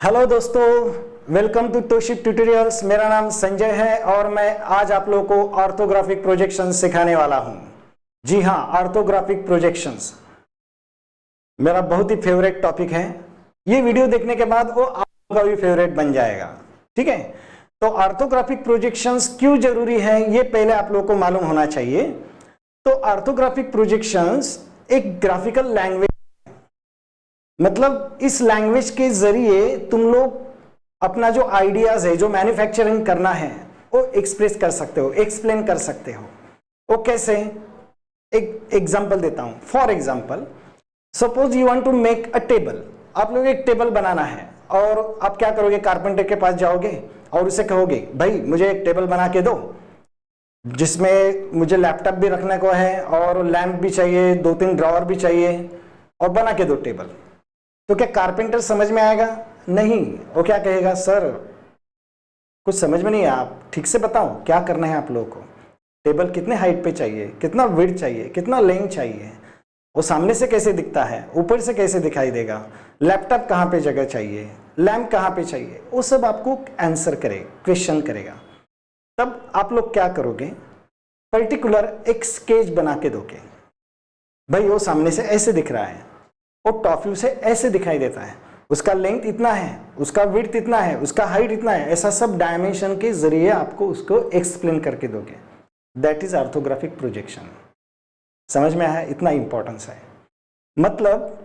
Hello दोस्तों, welcome to तोशिक tutorials. मेरा नाम संजय है और मैं आज आप लोगों को ऑर्थोग्राफिक प्रोजेक्शंस सिखाने वाला हूं। जी हां, ऑर्थोग्राफिक प्रोजेक्शंस मेरा बहुत ही फेवरेट टॉपिक है। ये वीडियो देखने के बाद वो आपका भी फेवरेट बन जाएगा। ठीक है, तो ऑर्थोग्राफिक प्रोजेक्शंस क्यों जरूरी है ये पहले आप लोगों को मालूम होना चाहिए। तो ऑर्थोग्राफिक प्रोजेक्शंस एक ग्राफिकल लैंग्वेज, मतलब इस लैंग्वेज के जरिए तुम लोग अपना जो आइडियाज है, जो मैन्युफैक्चरिंग करना है, वो एक्सप्रेस कर सकते हो, एक्सप्लेन कर सकते हो। वो कैसे? एक एग्जांपल देता हूं। For example, suppose you want to make a table. आप लोग एक टेबल बनाना है और आप क्या करोगे? कारपेंटर के पास जाओगे और उसे कहोगे, भाई मुझे एक टेबल बना के दो जिसमें मुझे लैपटॉप भी रखने को है और लैंप भी चाहिए, 2-3 ड्रॉअर भी चाहिए, और बना के दो टेबल। तो क्या कारपेंटर समझ में आएगा? नहीं। वो क्या कहेगा, सर कुछ समझ में नहीं है, आप ठीक से बताओ क्या करना है आप लोगों को। टेबल कितने हाइट पे चाहिए, कितना विड्थ चाहिए, कितना लेंथ चाहिए, वो सामने से कैसे दिखता है, ऊपर से कैसे दिखाई देगा, लैपटॉप कहाँ पे जगह चाहिए, लैंप कहाँ पे चाहिए, वो सब आपको आंसर करे, क्वेश्चन करेगा। तब आप लोग क्या करोगे? पर्टिकुलर एक स्केच बना के दोगे। भाई वो सामने से ऐसे दिख रहा है, वो टॉप व्यू से ऐसे दिखाई देता है, उसका लेंथ इतना है, उसका विड्थ इतना है, उसका हाइट इतना है, ऐसा सब डायमेंशन के जरिए आपको उसको एक्सप्लेन करके दोगे। That is orthographic projection. समझ में आया? इतना इंपॉर्टेंस है। मतलब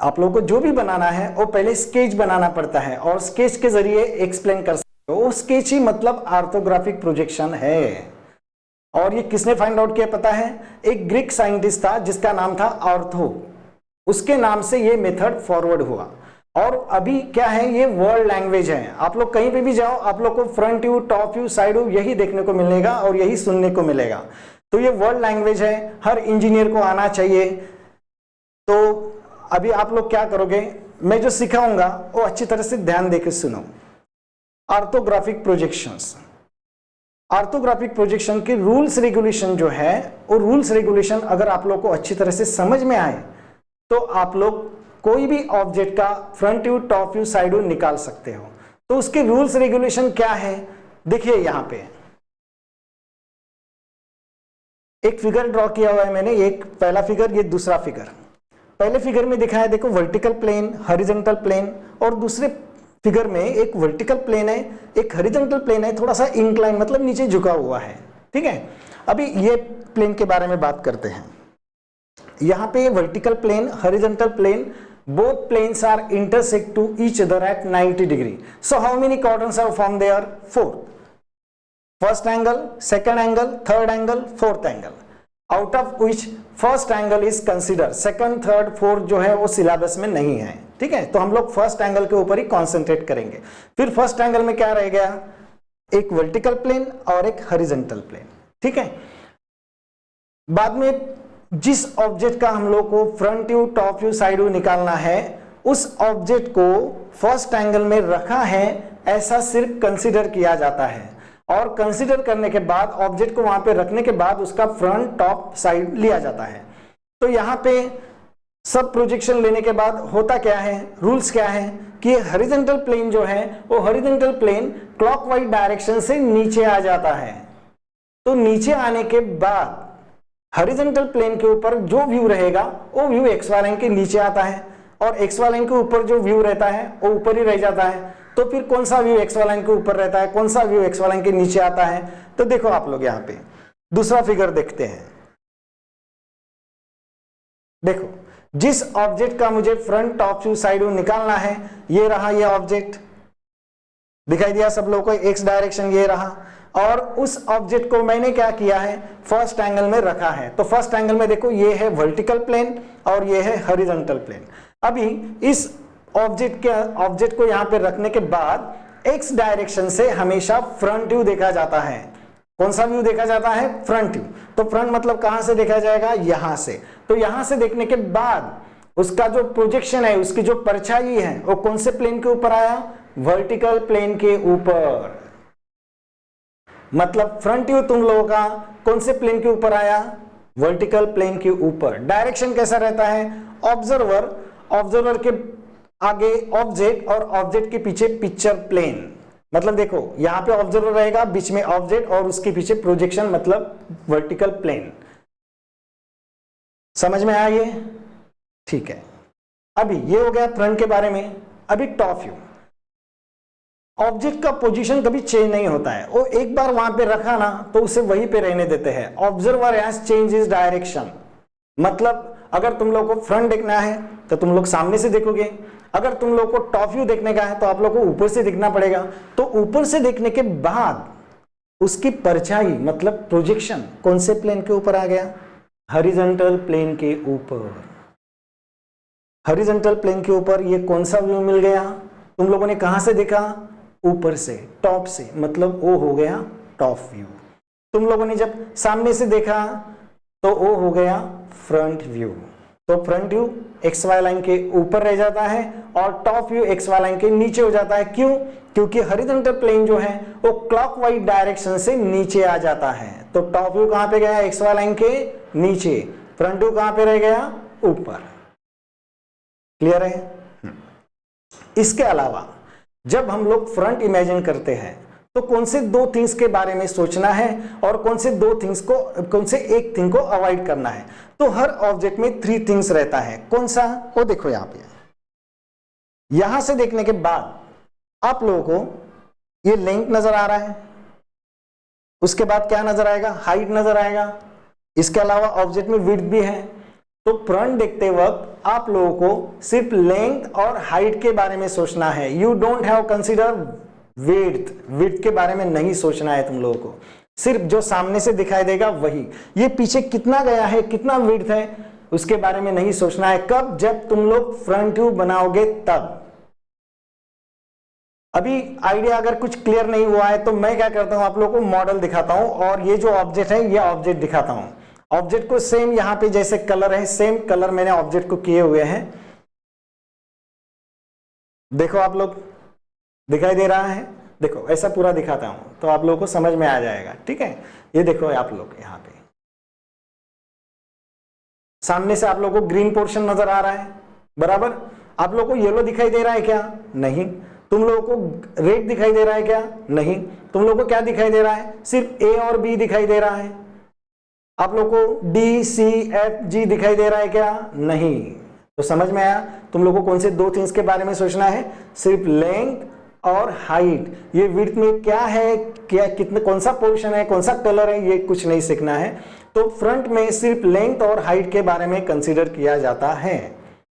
आप लोगों को जो भी बनाना है वो पहले स्केच बनाना पड़ता है और स्केच के जरिए एक्सप्लेन कर सकते हो। वो स्केच ही मतलब ऑर्थोग्राफिक प्रोजेक्शन है। और ये किसने फाइंड आउट किया पता है? एक ग्रीक साइंटिस्ट था जिसका नाम था ऑर्थो। उसके नाम से ये मेथड फॉरवर्ड हुआ और अभी क्या है, ये वर्ल्ड लैंग्वेज है। आप लोग कहीं पे भी जाओ, आप लोग को front view, top view, side view यही देखने को मिलेगा और यही सुनने को मिलेगा। तो ये वर्ल्ड लैंग्वेज है, हर इंजीनियर को आना चाहिए। तो अभी आप लोग क्या करोगे, मैं जो सिखाऊंगा वो अच्छी तरह से ध्यान देकर सुनो। ऑर्थोग्राफिक प्रोजेक्शंस, ऑर्थोग्राफिक प्रोजेक्शन के रूल्स रेगुलेशन जो है, वो रूल्स रेगुलेशन अगर आप लोग को अच्छी तरह से समझ में आए तो आप लोग कोई भी ऑब्जेक्ट का front view, top view, side view निकाल सकते हो। तो उसके रूल्स रेगुलेशन क्या है? देखिए यहां पे एक फिगर ड्रॉ किया हुआ है मैंने, एक पहला फिगर, ये दूसरा फिगर। पहले फिगर में दिखाया देखो वर्टिकल प्लेन, हॉरिजॉन्टल प्लेन, और दूसरे फिगर में एक वर्टिकल प्लेन है, एक हॉरिजॉन्टल प्लेन है, थोड़ा सा इंक्लाइन मतलब नीचे झुका हुआ है। ठीक है, अभी ये प्लेन के बारे में बात करते हैं। यहां पे vertical plane, horizontal plane, both planes are intersect to each other at 90 degree. So how many quadrants are formed there? 4. First angle, second angle, third angle, fourth angle. Out of which first angle is considered. Second, third, fourth जो है वो syllabus में नहीं है। ठीक है, तो हम लोग फर्स्ट एंगल के ऊपर ही कॉन्सेंट्रेट करेंगे। फिर फर्स्ट एंगल में क्या रह गया? एक वर्टिकल प्लेन और एक हॉरिजॉन्टल प्लेन। ठीक है, बाद में जिस ऑब्जेक्ट का हम लोग को front view, top view, side view निकालना है, उस ऑब्जेक्ट को फर्स्ट एंगल में रखा है ऐसा सिर्फ कंसीडर किया जाता है। और कंसीडर करने के बाद, ऑब्जेक्ट को वहां पे रखने के बाद उसका फ्रंट, टॉप, साइड लिया जाता है। तो यहां पे सब प्रोजेक्शन लेने के बाद होता क्या है, रूल्स क्या है कि हॉरिजॉन्टल प्लेन जो है वो हॉरिजॉन्टल प्लेन क्लॉकवाइज डायरेक्शन से नीचे आ जाता है। तो नीचे आने के बाद हॉरिजॉन्टल प्लेन के ऊपर जो व्यू रहेगा वो व्यू एक्स वाई लाइन के नीचे आता है, और एक्स वाई लाइन के ऊपर जो व्यू रहता है वो ऊपर ही रह जाता है। तो फिर कौन सा व्यू एक्स वाई लाइन के ऊपर रहता है, कौन सा व्यू एक्स वाई लाइन के नीचे आता है? तो देखो आप लोग यहां पे दूसरा फिगर देखते हैं। देखो, जिस ऑब्जेक्ट का मुझे front, top view, side view निकालना है, ये रहा, ये ऑब्जेक्ट दिखाई दिया सब लोगों को, एक्स डायरेक्शन ये रहा, और उस ऑब्जेक्ट को मैंने क्या किया है, फर्स्ट एंगल में रखा है। तो फर्स्ट एंगल में देखो ये है वर्टिकल प्लेन और ये है हॉरिजॉन्टल प्लेन। अभी इस ऑब्जेक्ट को यहां पे रखने के बाद एक्स डायरेक्शन से हमेशा फ्रंट व्यू देखा जाता है। कौन सा व्यू देखा जाता है? Front view. तो फ्रंट मतलब कहां से देखा जाएगा? यहां से। तो यहां से देखने के बाद उसका जो प्रोजेक्शन है, उसकी जो परछाई है, वो कौन से प्लेन के ऊपर आया? वर्टिकल प्लेन के ऊपर। मतलब फ्रंट व्यू तुम लोगों का कौन से प्लेन के ऊपर आया? वर्टिकल प्लेन के ऊपर। डायरेक्शन कैसा रहता है? ऑब्जर्वर के आगे ऑब्जेक्ट और ऑब्जेक्ट के पीछे पिक्चर प्लेन, मतलब देखो यहां पे ऑब्जर्वर रहेगा, बीच में ऑब्जेक्ट और उसके पीछे प्रोजेक्शन मतलब वर्टिकल प्लेन। समझ में आया ये? ठीक है, अभी ये हो गया फ्रंट के बारे में। अभी टॉप व्यू, ऑब्जेक्ट का पोजीशन कभी चेंज नहीं होता है, वो एक बार वहां पे रखा ना तो उसे वहीं पे रहने देते हैं। Observer has change his direction, मतलब अगर तुम लोग को फ्रंट देखना है तो तुम लोग सामने से देखोगे, अगर तुम लोग को टॉप व्यू देखने का है तो आप लोग को ऊपर से देखना पड़ेगा। तो ऊपर से देखने के बाद उसकी परछाई मतलब प्रोजेक्शन कौन से प्लेन के ऊपर आ गया? हॉरिजॉन्टल प्लेन के ऊपर। हॉरिजॉन्टल प्लेन के ऊपर ये कौन सा व्यू मिल गया? तुम लोगों ने कहां से देखा? ऊपर से, टॉप से, मतलब वो हो गया टॉप व्यू। तुम लोगों ने जब सामने से देखा तो वो हो गया फ्रंट व्यू। तो front view X Y line के ऊपर रह जाता है और top view X Y line के नीचे हो जाता है। क्यों? क्योंकि हॉरिजॉन्टल प्लेन जो है वो क्लॉकवाइज डायरेक्शन से नीचे आ जाता है। तो टॉप व्यू कहां पे गया? एक्स वाई लाइन के नीचे। फ्रंट व्यू कहां पे रह गया? ऊपर। क्लियर है? इसके अलावा जब हम लोग फ्रंट इमेजिन करते हैं तो कौन से दो थिंग्स के बारे में सोचना है और कौन से एक थिंग को अवॉइड करना है? तो हर ऑब्जेक्ट में 3 थिंग्स रहता है। कौन सा? वो देखो यहां पे, यहां से देखने के बाद आप लोगों को ये लेंथ नजर आ रहा है, उसके बाद क्या नजर आएगा? हाइट नजर आएगा। इसके अलावा ऑब्जेक्ट में विड्थ भी है। तो फ्रंट देखते वक्त आप लोगों को सिर्फ लेंथ और हाइट के बारे में सोचना है। You don't have consider width के बारे में नहीं सोचना है तुम लोगों को, सिर्फ जो सामने से दिखाई देगा वही। ये पीछे कितना गया है, कितना विड्थ है, उसके बारे में नहीं सोचना है। कब? जब तुम लोग फ्रंट व्यू बनाओगे तब। अभी आइडिया अगर कुछ क्लियर नहीं हुआ है तो मैं क्या करता हूं, आप लोगों को मॉडल दिखाता हूं और ये जो ऑब्जेक्ट है ये ऑब्जेक्ट दिखाता हूं। ऑब्जेक्ट को सेम यहां पे जैसे कलर है, सेम कलर मैंने ऑब्जेक्ट को किए हुए हैं। देखो आप लोग, दिखाई दे रहा है? देखो ऐसा पूरा दिखाता हूं तो आप लोगों को समझ में आ जाएगा। ठीक है, ये देखो आप लोग यहां पे सामने से आप लोगों को ग्रीन पोर्शन नजर आ रहा है, बराबर। आप लोगों को येलो दिखाई दे रहा है क्या? नहीं। तुम लोगों को रेड दिखाई दे रहा है क्या? नहीं। तुम लोगों को क्या दिखाई दे रहा है? सिर्फ ए और बी दिखाई दे रहा है। आप लोगों को डी सी एफ जी दिखाई दे रहा है क्या? नहीं। तो समझ में आया? तुम लोगों को कौन से 2 थिंग्स के बारे में सोचना है? सिर्फ लेंथ और हाइट। ये विड्थ में क्या है, क्या कितने, कौन सा पोर्शन है, कौन सा कलर है, ये कुछ नहीं सीखना है। तो फ्रंट में सिर्फ लेंथ और हाइट के बारे में कंसीडर किया जाता है।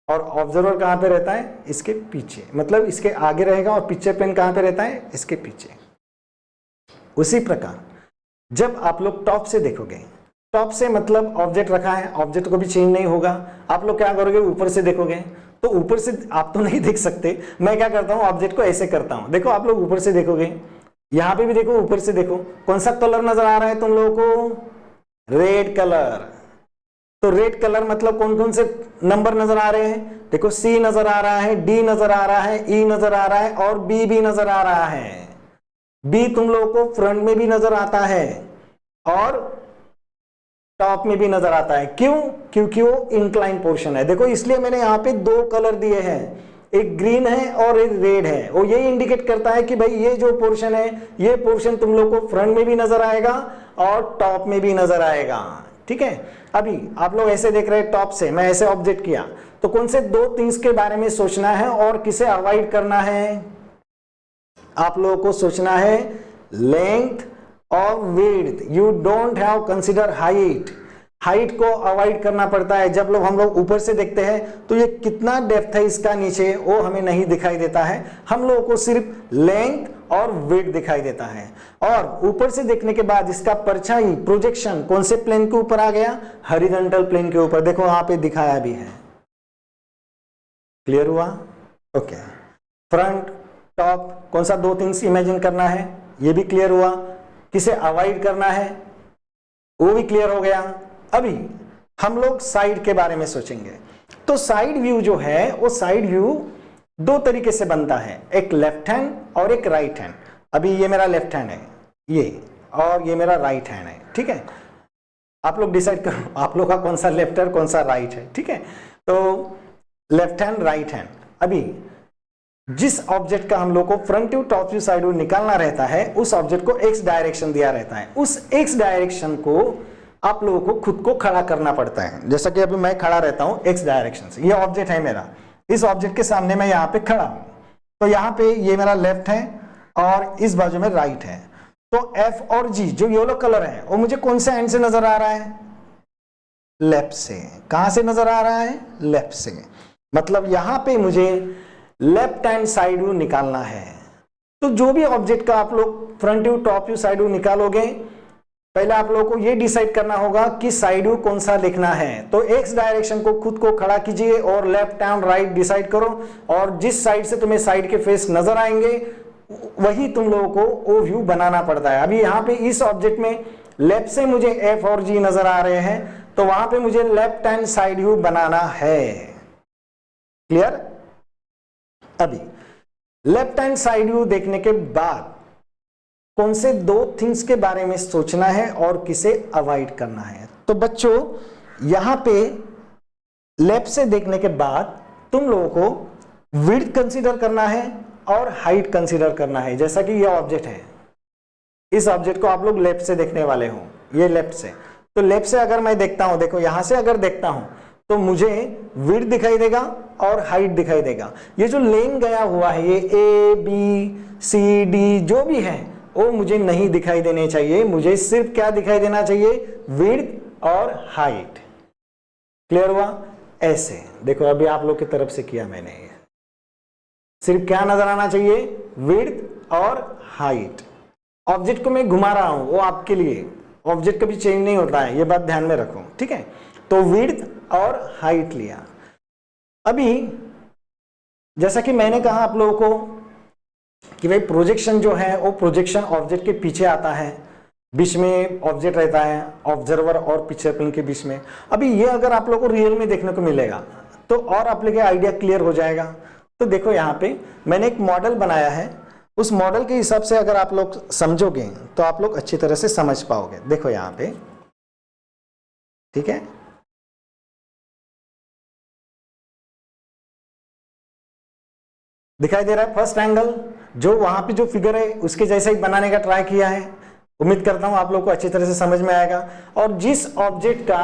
और ऑब्जर्वर कहां पे रहता है? इसके पीछे, मतलब इसके आगे रहेगा। और पिक्चर पेन कहां पे रहता है? इसके पीछे। उसी प्रकार जब आप लोग टॉप से देखोगे, टॉप से मतलब ऑब्जेक्ट रखा है, ऑब्जेक्ट को भी चेंज नहीं होगा। आप लोग क्या करोगे? ऊपर से देखोगे। तो ऊपर से आप तो नहीं देख सकते, मैं क्या करता हूं, ऑब्जेक्ट को ऐसे करता हूं। देखो आप लोग ऊपर से देखोगे, यहां पे भी देखो, ऊपर से देखो, कौन सा कलर नजर आ रहा है तुम लोगों को? Red colour. तो रेड कलर मतलब कौन कौन से नंबर नजर आ रहे हैं? देखो सी नजर आ रहा है, डी नजर आ रहा है, ई नजर आ रहा है और बी भी नजर आ रहा है। बी तुम लोगों को फ्रंट में भी नजर आता है और टॉप में भी नजर आता है। क्यों? क्योंकि वो इंक्लाइन पोर्शन है। देखो इसलिए मैंने यहां पे 2 कलर दिए हैं, एक ग्रीन है और एक रेड है। वो ये इंडिकेट करता है कि भाई ये जो पोर्शन है, ये पोर्शन तुम लोग को फ्रंट में भी नजर आएगा और टॉप में भी नजर आएगा। ठीक है, अभी आप लोग ऐसे देख रहे हैं टॉप से, मैं ऐसे ऑब्जेक्ट किया, तो कौन से 2 थिंग्स के बारे में सोचना है और किसे अवॉइड करना है? आप लोगों को सोचना है लेंथ और width. You don't have consider height. Height को अवॉइड करना पड़ता है। जब हम लोग ऊपर से देखते हैं तो ये कितना डेप्थ है इसका नीचे, वो हमें नहीं दिखाई देता है। हम लोगों को सिर्फ लेंथ और विड्थ दिखाई देता है। और ऊपर से देखने के बाद इसका परछाई, प्रोजेक्शन कौन से प्लेन के ऊपर आ गया? हॉरिजॉन्टल प्लेन के ऊपर। देखो वहां पे दिखाया भी है। क्लियर हुआ? ओके। फ्रंट, टॉप, कौन सा 2 थिंग्स इमेजिन करना है, ये भी क्लियर हुआ। किसे अवॉइड करना है वो भी क्लियर हो गया। अभी हम लोग साइड के बारे में सोचेंगे। तो साइड व्यू जो है, वो साइड व्यू 2 तरीके से बनता है, एक लेफ्ट हैंड और एक राइट हैंड। अभी ये मेरा लेफ्ट हैंड है ये, और ये मेरा राइट हैंड है। ठीक है, आप लोग डिसाइड करो आप लोग का कौन सा लेफ्ट है कौन सा राइट है। ठीक है, तो लेफ्ट हैंड, राइट हैंड। अभी जिस ऑब्जेक्ट का हम लोग को front view, top view, side view निकालना रहता है, उस ऑब्जेक्ट को एक्स डायरेक्शन दिया रहता है। उस एक्स डायरेक्शन को आप लोगों को खुद को खड़ा करना पड़ता है। जैसा कि अभी मैं खड़ा रहता हूं एक्स डायरेक्शन से, ये ऑब्जेक्ट है मेरा, इस ऑब्जेक्ट के सामने मैं यहाँ पे खड़ा हूं, तो यहाँ पे ये मेरा लेफ्ट है और इस बाजू में राइट है। तो एफ और जी जो येलो कलर है वो मुझे कौन से एंड से नजर आ रहा है? लेफ्ट से। कहां से नजर आ रहा है? लेफ्ट से। मतलब यहां पे मुझे लेफ्ट हैंड साइड व्यू निकालना है। तो जो भी ऑब्जेक्ट का आप लोग front view, top view, side view निकालोगे, पहले आप लोगों को ये डिसाइड करना होगा कि साइड व्यू कौन सा लिखना है। तो एक्स डायरेक्शन को खुद को खड़ा कीजिए और लेफ्ट एंड राइट डिसाइड करो, और जिस साइड से तुम्हें साइड के फेस नजर आएंगे वही तुम लोगों को वो व्यू बनाना पड़ता है। अभी यहाँ पे इस ऑब्जेक्ट में लेफ्ट से मुझे एफ और जी नजर आ रहे हैं, तो वहां पे मुझे लेफ्ट हैंड साइड व्यू बनाना है। क्लियर? अभी लेफ्ट हैंड साइड व्यू देखने के बाद कौन से दो थिंग्स के बारे में सोचना है और किसे अवॉइड करना है? तो बच्चों यहां पे लेफ्ट से देखने के बाद तुम लोगों को विड्थ कंसीडर करना है और हाइट कंसीडर करना है। जैसा कि ये ऑब्जेक्ट है, इस ऑब्जेक्ट को आप लोग लेफ्ट से देखने वाले हो, ये लेफ्ट से। तो लेफ्ट से अगर मैं देखता हूं, देखो यहां से अगर देखता हूं तो मुझे विड्थ दिखाई देगा और हाइट दिखाई देगा। ये जो लेन गया हुआ है, ये ए बी सी डी जो भी है वो मुझे नहीं दिखाई देने चाहिए। मुझे सिर्फ क्या दिखाई देना चाहिए? विड्थ और हाइट। क्लियर हुआ? ऐसे देखो, अभी आप लोग की तरफ से किया मैंने, सिर्फ क्या नजर आना चाहिए? विड्थ और हाइट। ऑब्जेक्ट को मैं घुमा रहा हूं, वो आपके लिए, ऑब्जेक्ट कभी चेंज नहीं होता है, ये बात ध्यान में रखो, ठीक है? तो विड्थ और हाइट लिया। अभी जैसा कि मैंने कहा आप लोगों को कि भाई प्रोजेक्शन जो है वो प्रोजेक्शन ऑब्जेक्ट के पीछे आता है, बीच में ऑब्जेक्ट रहता है ऑब्जर्वर और पिक्चर प्लेन के बीच में। अभी ये अगर आप लोगों को रियल में देखने को मिलेगा तो और आप लोगों का आइडिया क्लियर हो जाएगा। तो देखो यहाँ पे मैंने एक मॉडल बनाया है, उस मॉडल के हिसाब से अगर आप लोग समझोगे तो आप लोग अच्छी तरह से समझ पाओगे। देखो यहाँ पे, ठीक है, दिखाई दे रहा है फर्स्ट एंगल, जो वहां पे जो फिगर है उसके जैसा ही बनाने का ट्राई किया है। उम्मीद करता हूं आप लोग को अच्छी तरह से समझ में आएगा। और जिस ऑब्जेक्ट का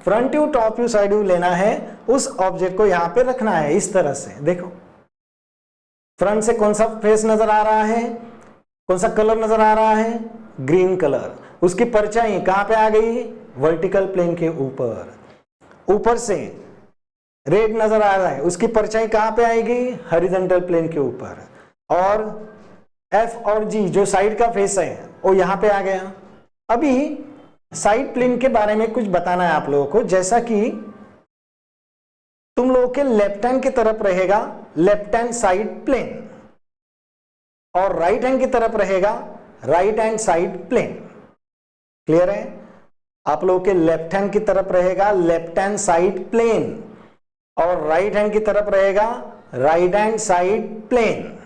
front view, top view, side view लेना है उस ऑब्जेक्ट को यहां पे रखना है इस तरह से। देखो फ्रंट से कौन सा फेस नजर आ रहा है, कौन सा कलर नजर आ रहा है? Green colour. उसकी परछाई कहां पे आ गई? वर्टिकल प्लेन के ऊपर। ऊपर से रेड नजर आ रहा है, उसकी परछाई कहां पे आएगी? हॉरिजॉन्टल प्लेन के ऊपर। और एफ और जी जो साइड का फेस है वो यहां पे आ गया। अभी साइड प्लेन के बारे में कुछ बताना है आप लोगों को। जैसा कि तुम लोगों के लेफ्ट हैंड की तरफ रहेगा लेफ्ट हैंड साइड प्लेन और राइट हैंड की तरफ रहेगा right hand side plane. Clear है? आप लोगों के लेफ्ट हैंड की तरफ रहेगा लेफ्ट हैंड साइड प्लेन और राइट हैंड की तरफ रहेगा राइट हैंड साइड प्लेन।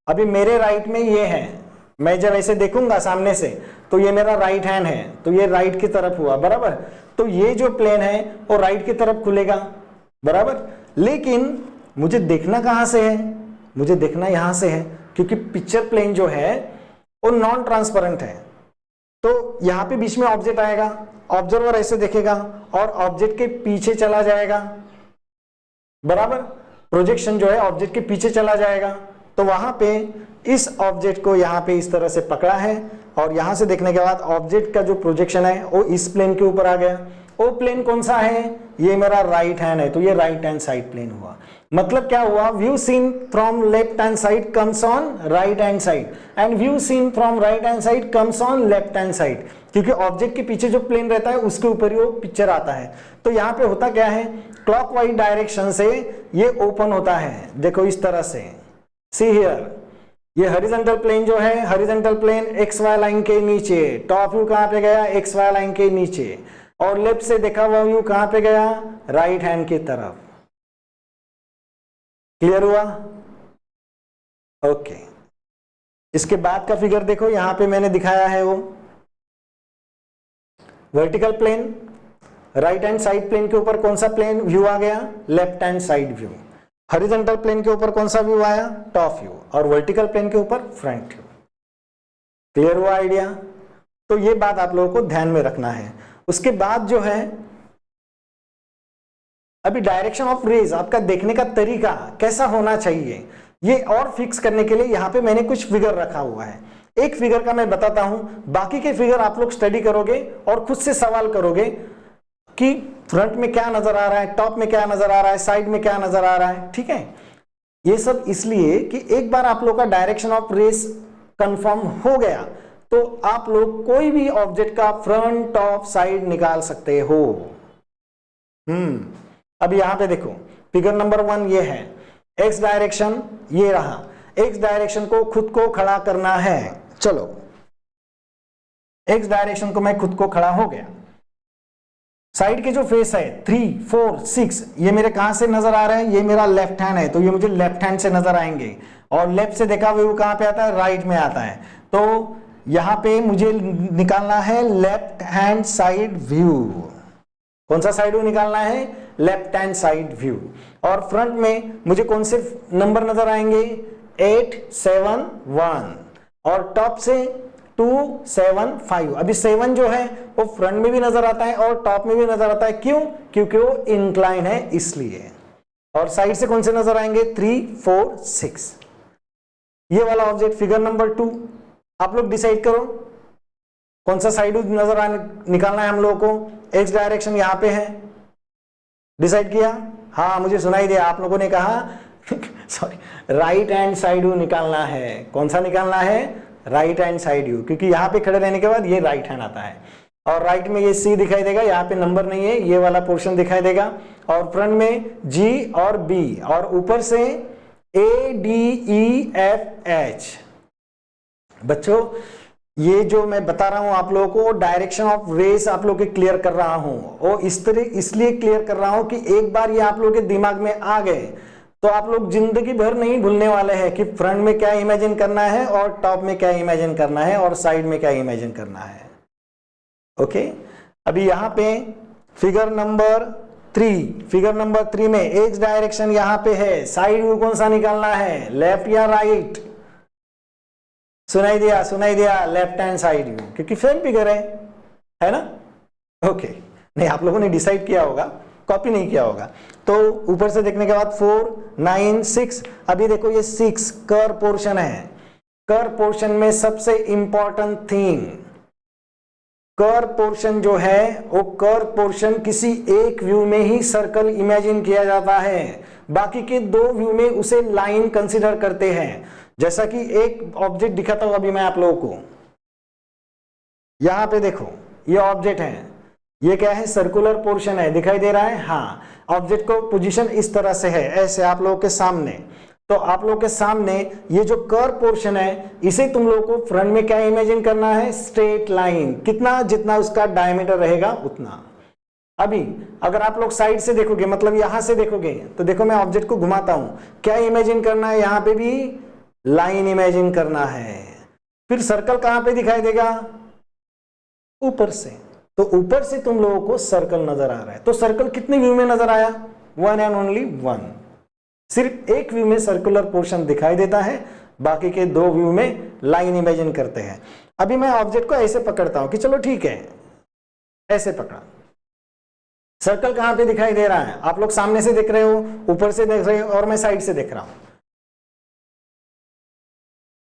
अभी मेरे राइट में ये है, मैं जब ऐसे देखूंगा सामने से तो ये मेरा राइट हैंड है, तो ये राइट की तरफ हुआ, बराबर। तो ये जो प्लेन है वो राइट की तरफ खुलेगा, बराबर। लेकिन मुझे देखना कहां से है? मुझे देखना यहां से है, क्योंकि पिक्चर प्लेन जो है वो नॉन ट्रांसपेरेंट है। तो यहां पे बीच में ऑब्जेक्ट आएगा, ऑब्जर्वर ऐसे देखेगा और ऑब्जेक्ट के पीछे चला जाएगा, बराबर। प्रोजेक्शन जो है ऑब्जेक्ट के पीछे चला जाएगा। तो वहां पे इस ऑब्जेक्ट को यहां पे इस तरह से पकड़ा है और यहां से देखने के बाद ऑब्जेक्ट का जो प्रोजेक्शन है वो इस प्लेन के ऊपर आ गया। वो प्लेन कौन सा है? ये मेरा राइट हैंड है, तो ये राइट हैंड साइड प्लेन हुआ। मतलब क्या हुआ? View seen from left hand side comes on right hand side and view seen from right hand side comes on left hand side, क्योंकि ऑब्जेक्ट के पीछे जो प्लेन रहता है उसके ऊपर ही वो पिक्चर आता है। तो यहाँ पे होता क्या है? क्लॉकवाइज डायरेक्शन से ये ओपन होता है, देखो इस तरह से। सी हियर, ये हॉरिजॉन्टल प्लेन जो है, horizontal plane X Y line के नीचे, टॉप व्यू कहां पे गया? एक्स वाई लाइन के नीचे। और लेफ्ट से देखा हुआ व्यू कहां पे गया? राइट हैंड की तरफ। क्लियर हुआ? ओके। इसके बाद का फिगर देखो, यहां पे मैंने दिखाया है वो vertical plane, right hand side plane के ऊपर कौन सा प्लेन व्यू आ गया? Left hand side view. Horizontal plane के ऊपर कौन सा व्यू आया, टॉप व्यू, और वर्टिकल प्लेन के ऊपर फ्रंट व्यू। क्लियर हुआ आइडिया? तो ये बात आप लोगों को ध्यान में रखना है। उसके बाद जो है अभी डायरेक्शन ऑफ रेज, आपका देखने का तरीका कैसा होना चाहिए, ये और फिक्स करने के लिए यहां पे मैंने कुछ फिगर रखा हुआ है। एक फिगर का मैं बताता हूं, बाकी के फिगर आप लोग स्टडी करोगे और खुद से सवाल करोगे कि फ्रंट में क्या नजर आ रहा है, टॉप में क्या नजर आ रहा है, साइड में क्या नजर आ रहा है। ठीक है, ये सब इसलिए कि एक बार आप लोग का डायरेक्शन ऑफ रेस कंफर्म हो गया तो आप लोग कोई भी ऑब्जेक्ट का फ्रंट, टॉप, साइड निकाल सकते हो। अब यहां पे देखो, फिगर नंबर 1 ये है, एक्स डायरेक्शन ये रहा, एक्स डायरेक्शन को खुद को खड़ा करना है। चलो, एक्स डायरेक्शन को मैं खुद को खड़ा हो गया। साइड के जो फेस है 3, 4, 6 ये मेरे कहां से नजर आ रहे हैं, ये मेरा लेफ्ट हैंड है तो ये मुझे लेफ्ट हैंड से नजर आएंगे, और लेफ्ट से देखा व्यू कहां पे आता है, राइट में आता है। तो यहां पे मुझे निकालना है लेफ्ट हैंड साइड व्यू। कौन सा साइड व्यू निकालना है, लेफ्ट हैंड साइड व्यू। और फ्रंट में मुझे कौन से नंबर नजर आएंगे, 8, 7, 1, और टॉप से 2, 7, 5। अभी 7 जो है वो फ्रंट में भी नजर आता है और टॉप में भी नजर आता है। क्यों? क्योंकि वो इंक्लाइन है इसलिए। और साइड से कौन से नजर आएंगे, 3, 4, 6। ये वाला ऑब्जेक्ट फिगर नंबर 2, आप लोग डिसाइड करो कौन सा साइड नजर आने निकालना है हम लोगों को। एक्स डायरेक्शन यहां पे है, डिसाइड किया? हाँ, मुझे सुनाई दिया, आप लोगों ने कहा sorry, right hand side view निकालना है। कौन सा निकालना है, राइट हैंड साइड व्यू, क्योंकि यहां पे खड़े रहने के बाद ये राइट हैंड आता है और राइट में ये सी दिखाई देगा, यहाँ पे नंबर नहीं है, ये वाला पोर्शन दिखाई देगा, और फ्रंट में जी और बी, और ऊपर से A D E F H. बच्चों, ये जो मैं बता रहा हूं आप लोगों को, डायरेक्शन ऑफ रेस आप लोगों के क्लियर कर रहा हूं, और इस तरह इसलिए क्लियर कर रहा हूं कि एक बार ये आप लोगों के दिमाग में आ गए तो आप लोग जिंदगी भर नहीं भूलने वाले हैं कि फ्रंट में क्या इमेजिन करना है और टॉप में क्या इमेजिन करना है और साइड में क्या इमेजिन करना है। ओके, अभी यहां पे फिगर नंबर 3 में एक्स डायरेक्शन यहां पे है, साइड व्यू कौन सा निकालना है, लेफ्ट या राइट? सुनाई दिया, लेफ्ट हैंड साइड व्यू, क्योंकि सेम फिगर है ना। ओके, नहीं आप लोगों ने डिसाइड किया होगा, कॉपी नहीं किया होगा। तो ऊपर से देखने के बाद 4, 9, 6। अभी देखो ये 6 कर्व पोर्शन है। कर्व पोर्शन में सबसे इंपॉर्टेंट थिंग, कर्व पोर्शन जो है वो कर्व पोर्शन किसी एक व्यू में ही सर्कल इमेजिन किया जाता है, बाकी के 2 व्यू में उसे लाइन कंसीडर करते हैं। जैसा कि एक ऑब्जेक्ट दिखाता हूं अभी मैं आप लोगों को, यहां पे देखो ये ऑब्जेक्ट है, ये क्या है, सर्कुलर पोर्शन है, दिखाई दे रहा है? हाँ, ऑब्जेक्ट को पोजीशन इस तरह से है, ऐसे आप लोगों के सामने। तो आप लोगों के सामने ये जो कर्व पोर्शन है, इसे तुम लोगों को फ्रंट में क्या इमेजिन करना है, स्ट्रेट लाइन, कितना, जितना उसका डायमीटर रहेगा उतना। अभी अगर आप लोग साइड से देखोगे, मतलब यहां से देखोगे, तो देखो मैं ऑब्जेक्ट को घुमाता हूं, क्या इमेजिन करना है, यहां पे भी लाइन इमेजिन करना है। फिर सर्कल कहां पे दिखाई देगा, ऊपर से, तो ऊपर से तुम लोगों को सर्कल नजर आ रहा है। तो सर्कल कितने व्यू में नजर आया, 1 एंड ओनली 1। सिर्फ एक व्यू में सर्कुलर पोर्शन दिखाई देता है, बाकी के 2 व्यू में लाइन इमेजिन करते हैं। अभी मैं ऑब्जेक्ट को ऐसे पकड़ता हूं कि चलो ठीक है, ऐसे पकड़ा, सर्कल कहां पे दिखाई दे रहा है, आप लोग सामने से देख रहे हो, ऊपर से देख रहे हो, और मैं साइड से देख रहा हूं।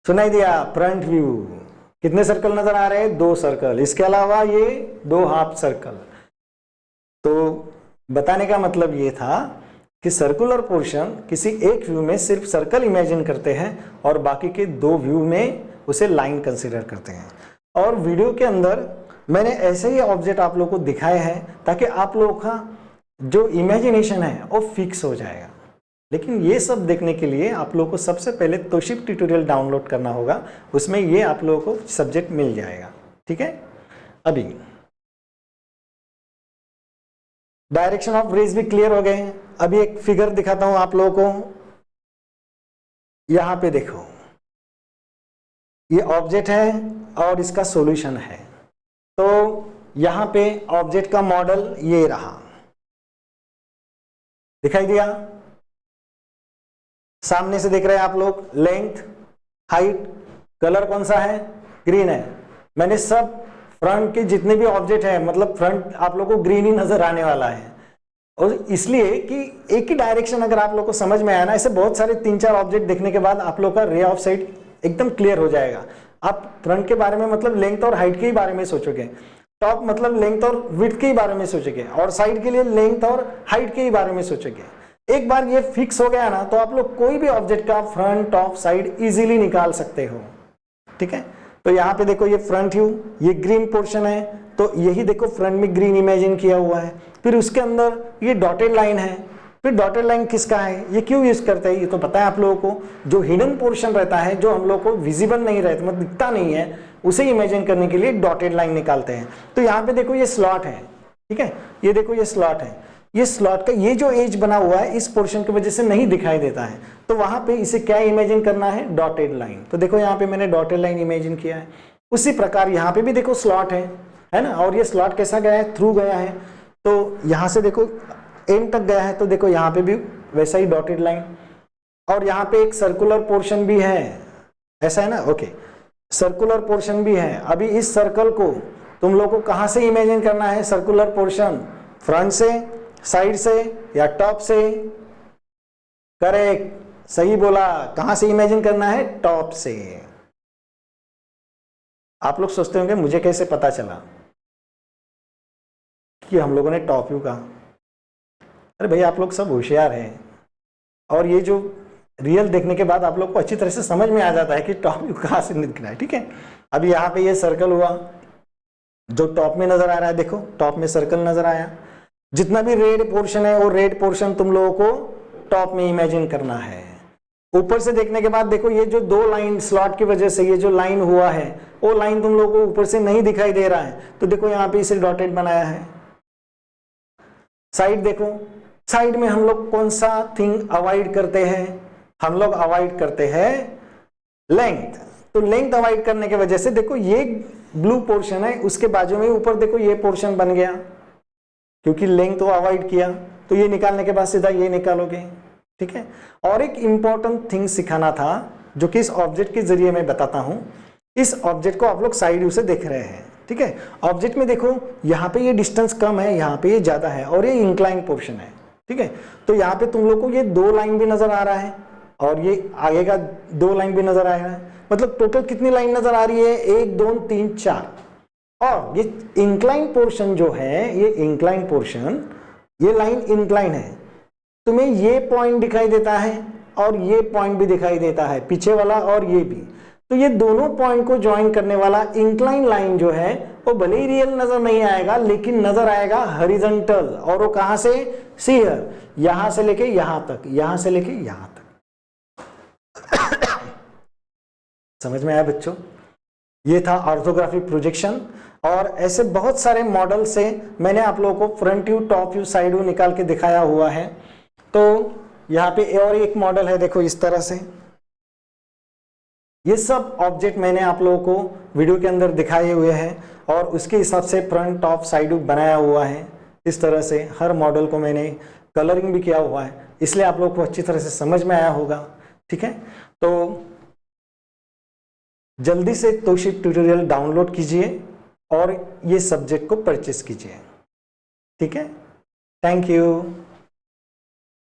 सुनाई दिया, फ्रंट व्यू। कितने सर्कल नजर आ रहे हैं, 2 सर्कल, इसके अलावा ये 2 हाफ सर्कल। तो बताने का मतलब ये था कि सर्कुलर पोर्शन किसी एक व्यू में सिर्फ सर्कल इमेजिन करते हैं और बाकी के 2 व्यू में उसे लाइन कंसीडर करते हैं। और वीडियो के अंदर मैंने ऐसे ही ऑब्जेक्ट आप लोगों को दिखाए हैं ताकि आप लोगों का जो इमेजिनेशन है वो फिक्स हो जाएगा। लेकिन ये सब देखने के लिए आप लोगों को सबसे पहले तोशिब ट्यूटोरियल डाउनलोड करना होगा, उसमें ये आप लोगों को सब्जेक्ट मिल जाएगा। ठीक है, अभी डायरेक्शन ऑफ रेज भी क्लियर हो गए हैं। अभी एक फिगर दिखाता हूं आप लोगों को, यहां पे देखो ये ऑब्जेक्ट है और इसका सॉल्यूशन है। तो यहां पे ऑब्जेक्ट का मॉडल ये रहा, दिखाई दिया। सामने से देख रहे हैं आप लोग, लेंथ, हाइट, कलर कौन सा है, ग्रीन है। मैंने सब फ्रंट के जितने भी ऑब्जेक्ट है, मतलब फ्रंट आप लोगों को ग्रीन ही नजर आने वाला है, और इसलिए कि एक ही डायरेक्शन अगर आप लोग को समझ में आया ना, ऐसे बहुत सारे 3-4 ऑब्जेक्ट देखने के बाद आप लोग का रे ऑफ साइट एकदम क्लियर हो जाएगा। आप फ्रंट के बारे में मतलब लेंथ और हाइट के ही बारे में सोचोगे, टॉप मतलब लेंथ और विड्थ के ही बारे में सोचोगे, और साइड के लिए लेंथ और हाइट के ही बारे में सोचोगे। एक बार ये फिक्स हो गया ना, तो आप लोग कोई भी ऑब्जेक्ट का फ्रंट, टॉप, साइड इजीली निकाल सकते हो। ठीक है, तो यहाँ पे देखो ये फ्रंट व्यू, ये ग्रीन पोर्शन है, तो यही देखो फ्रंट में ग्रीन इमेजिन किया हुआ है। फिर उसके अंदर ये डॉटेड लाइन है। फिर डॉटेड लाइन किसका है, ये क्यों यूज करते हैं, ये तो पता है आप लोगों को। जो हिडन पोर्शन रहता है, जो हम लोग को विजिबल नहीं रहता, मतलब दिखता नहीं है, उसे इमेजिन करने के लिए डॉटेड लाइन निकालते हैं। तो यहाँ पे देखो ये स्लॉट है, ठीक है, ये देखो ये स्लॉट है। ये स्लॉट का ये जो एज बना हुआ है, इस पोर्शन की वजह से नहीं दिखाई देता है, तो वहां पे इसे क्या इमेजिन करना है, डॉटेड लाइन। तो देखो यहाँ पे मैंने डॉटेड लाइन इमेजिन किया है। उसी प्रकार यहाँ पे भी देखो स्लॉट है ना, और ये स्लॉट कैसा गया है, थ्रू गया है, तो यहां से देखो एंड तक गया है, तो देखो यहाँ पे भी वैसा ही डॉटेड लाइन। और यहाँ पे एक सर्कुलर पोर्शन भी है, ऐसा है ना, ओके, सर्कुलर पोर्शन भी है। अभी इस सर्कल को तुम लोग को कहां से इमेजिन करना है, सर्कुलर पोर्शन, फ्रंट से, साइड से या टॉप से? करेक्ट, सही बोला। कहां से इमेजिन करना है, टॉप से। आप लोग सोचते होंगे मुझे कैसे पता चला कि हम लोगों ने टॉप व्यू कहा। अरे भाई आप लोग सब होशियार हैं, और ये जो रियल देखने के बाद आप लोग को अच्छी तरह से समझ में आ जाता है कि टॉप व्यू कहां से दिखना है। ठीक है, अभी यहाँ पे ये सर्कल हुआ जो टॉप में नजर आ रहा है, देखो टॉप में सर्कल नजर आया। जितना भी रेड पोर्शन है वो रेड पोर्शन तुम लोगों को टॉप में इमेजिन करना है। ऊपर से देखने के बाद देखो ये जो दो लाइन स्लॉट की वजह से ये जो लाइन हुआ है, वो लाइन तुम लोगों को ऊपर से नहीं दिखाई दे रहा है, तो देखो यहाँ पे इसे डॉटेड बनाया है। साइड देखो, साइड में हम लोग कौन सा थिंग अवॉइड करते हैं, हम लोग अवॉइड करते हैं लेंथ। तो लेंथ अवॉइड करने की वजह से देखो ये ब्लू पोर्शन है, उसके बाजू में ऊपर देखो ये पोर्शन बन गया, क्योंकि लेंथ तो अवॉइड किया, तो ये निकालने के बाद सीधा ये निकालोगे। ठीक है, और एक इंपॉर्टेंट थिंग सिखाना था जो कि इस ऑब्जेक्ट के जरिए मैं बताता हूं। इस ऑब्जेक्ट को आप लोग साइड व्यू से देख रहे हैं, ठीक है। ऑब्जेक्ट में देखो यहाँ पे ये डिस्टेंस कम है, यहाँ पे ये ज्यादा है, और ये इंक्लाइन पोर्शन है, ठीक है। तो यहाँ पे तुम लोग को ये दो लाइन भी नजर आ रहा है, और ये आगे का दो लाइन भी नजर आ रहा है, मतलब टोटल कितनी लाइन नजर आ रही है, 1 2 3 4। और ये इंक्लाइन पोर्शन जो है, ये इंक्लाइन पोर्शन, ये लाइन इंक्लाइन है, तुम्हें ये पॉइंट दिखाई देता है और ये पॉइंट भी दिखाई देता है, पीछे वाला और ये भी। तो ये दोनों पॉइंट को ज्वाइन करने वाला इंक्लाइन लाइन जो है वो भले ही रियल नजर नहीं आएगा, लेकिन नजर आएगा हॉरिजॉन्टल। और वो कहां से, सीयर, यहां से लेके यहां तक, यहां से लेके यहां तक। समझ में आया बच्चों? ये था ऑर्थोग्राफिक प्रोजेक्शन, और ऐसे बहुत सारे मॉडल से मैंने आप लोगों को front view, top view, side view निकाल के दिखाया हुआ है। तो यहाँ पे और एक मॉडल है, देखो इस तरह से। ये सब ऑब्जेक्ट मैंने आप लोगों को वीडियो के अंदर दिखाए हुए हैं, और उसके हिसाब से फ्रंट, टॉप, साइड व्यू बनाया हुआ है। इस तरह से हर मॉडल को मैंने कलरिंग भी किया हुआ है, इसलिए आप लोगों को अच्छी तरह से समझ में आया होगा। ठीक है, तो जल्दी से तोशिक ट्यूटोरियल डाउनलोड कीजिए और ये सब्जेक्ट को परचेस कीजिए। ठीक है, थैंक यू।